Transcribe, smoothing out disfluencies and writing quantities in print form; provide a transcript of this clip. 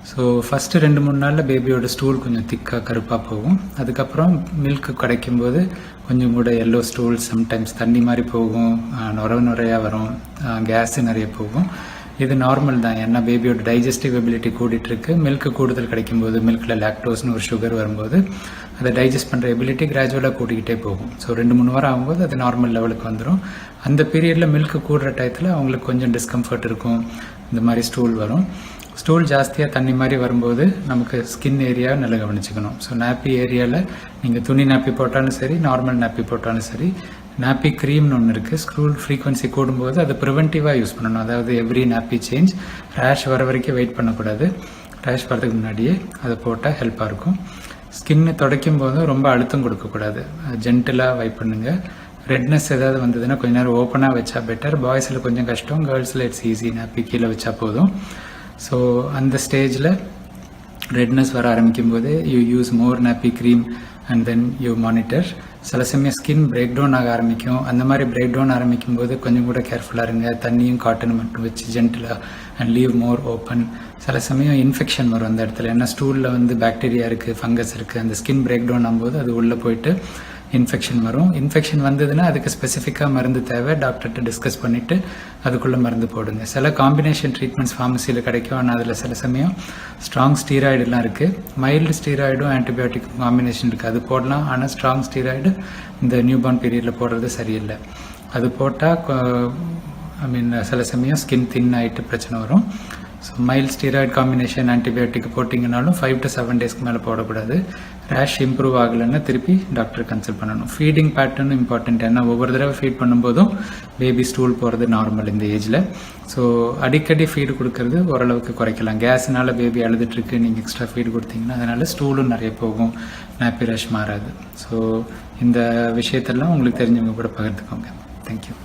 So first 2-3 நாளில் பேபியோட stool கொஞ்சம் திக்காக கருப்பாக போகும். அதுக்கப்புறம் மில்க்கு கிடைக்கும்போது கொஞ்சம் கூட எல்லோ ஸ்டூல், சம்டைம்ஸ் தண்ணி மாதிரி போகும், நுரையாக வரும், கேஸு நிறைய போகும். இது நார்மல் தான், ஏன்னா பேபியோட டைஜஸ்டிவ் எபிலிட்டி கூடிட்டுருக்கு. மில்க்கு கூடுதல் கிடைக்கும்போது, மில்கில் லாக்டோஸ்னு ஒரு சுகர் வரும்போது அதை டைஜஸ்ட் பண்ணுற எபிலிட்டி கிராஜுவலாக கூட்டிக்கிட்டே போகும். ஸோ 2-3 வாரம் ஆகும்போது அது நார்மல் லெவலுக்கு வந்துடும். அந்த பீரியடில் மில்க்கு கூடுற டயத்தில் அவங்களுக்கு கொஞ்சம் டிஸ்கம்ஃபர்ட் இருக்கும், இந்த மாதிரி ஸ்டூல் வரும். ஸ்டூல் ஜாஸ்தியாக தண்ணி மாதிரி வரும்போது நமக்கு ஸ்கின் ஏரியாவை நல்லா கவனிச்சுக்கணும். ஸோ நாப்பி ஏரியாவில் நீங்கள் துணி நாப்பி போட்டாலும் சரி, நார்மல் நாப்பி போட்டாலும் சரி, நாப்பி க்ரீம்னு ஒன்று இருக்குது. ஸ்க்ரூல் ஃப்ரீக்வன்சி கூடும்போது அதை ப்ரிவென்டிவாக யூஸ் பண்ணணும். அதாவது எவ்ரி நாப்பி சேஞ்ச், ரேஷ் வர வரைக்கும் வெயிட் பண்ணக்கூடாது. ரேஷ் வரதுக்கு முன்னாடியே அதை போட்டால் ஹெல்ப்பாக இருக்கும். ஸ்கின்னு துடைக்கும் போதும் ரொம்ப அழுத்தம் கொடுக்கக்கூடாது, ஜென்டிலாக வைப் பண்ணுங்கள். ரெட்னஸ் ஏதாவது வந்ததுன்னா கொஞ்சம் நேரம் ஓப்பனாக வச்சா பெட்டர். பாய்ஸில் கொஞ்சம் கஷ்டம், கேர்ள்ஸில் இட்ஸ் ஈஸி. நாப்பி கீழே வச்சா போதும். ஸோ அந்த ஸ்டேஜில் ரெட்னஸ் வர ஆரம்பிக்கும் போது you use more nappy cream and then you monitor. சில சமயம் ஸ்கின் பிரேக் டவுன் ஆக ஆரம்பிக்கும். அந்த மாதிரி பிரேக் டவுன் ஆரம்பிக்கும் போது கொஞ்சம் கூட கேர்ஃபுல்லாக இருங்க. தண்ணியும் காட்டனும் மட்டும் வச்சு ஜென்டிலாக அண்ட் லீவ் மோர் ஓப்பன். சில சமயம் இன்ஃபெக்ஷன் வரும் அந்த இடத்துல, ஏன்னா ஸ்டூலில் வந்து பாக்டீரியா இருக்குது, ஃபங்கஸ் இருக்குது. அந்த ஸ்கின் பிரேக் டவுன் ஆகும்போது அது உள்ளே போயிட்டு இன்ஃபெக்ஷன் வரும். இன்ஃபெக்ஷன் வந்ததுன்னா அதுக்கு ஸ்பெசிஃபிக்காக மருந்து தேவை. டாக்டர்கிட்ட டிஸ்கஸ் பண்ணிவிட்டு அதுக்குள்ளே மருந்து போடுங்க. சில காம்பினேஷன் ட்ரீட்மெண்ட்ஸ் ஃபார்மசியில் கிடைக்கும், ஆனால் அதில் சில சமயம் ஸ்ட்ராங் ஸ்டீராய்டுலாம் இருக்குது. மைல்டு ஸ்டீராய்டும் ஆன்டிபயோட்டிக் காம்பினேஷன் இருக்குது, அது போடலாம். ஆனால் ஸ்ட்ராங் ஸ்டீராய்டு இந்த நியூபார்ன் பீரியடில் போடுறது சரியில்லை. அது போட்டால் சில சமயம் ஸ்கின் தின் ஆகிட்டு பிரச்சனை வரும். So mild steroid combination antibiotic போட்டிங்கனாலும் 5 to 7 டேஸ்க்கு மேலே போடக்கூடாது. ரேஷ் இம்ப்ரூவ் ஆகலைன்னா திருப்பி டாக்டர் கன்சல்ட் பண்ணணும். ஃபீடிங் பேட்டர்ன் இம்பார்ட்டன்ட், ஏன்னா ஒவ்வொரு தடவை ஃபீட் பண்ணும்போதும் பேபி ஸ்டூல் போகிறது நார்மல் இந்த ஏஜில். ஸோ அடிக்கடி ஃபீடு கொடுக்கறது ஓரளவுக்கு குறைக்கலாம். கேஸ்னால பேபி அழுதுட்டுருக்கு, நீங்கள் எக்ஸ்ட்ரா ஃபீடு கொடுத்தீங்கன்னா அதனால் ஸ்டூலும் நிறைய போகும், நாப்பி ரஷ் மாறாது. ஸோ இந்த விஷயத்தெல்லாம் உங்களுக்கு தெரிஞ்சவங்க கூட பகிர்ந்துக்கோங்க. தேங்க்யூ.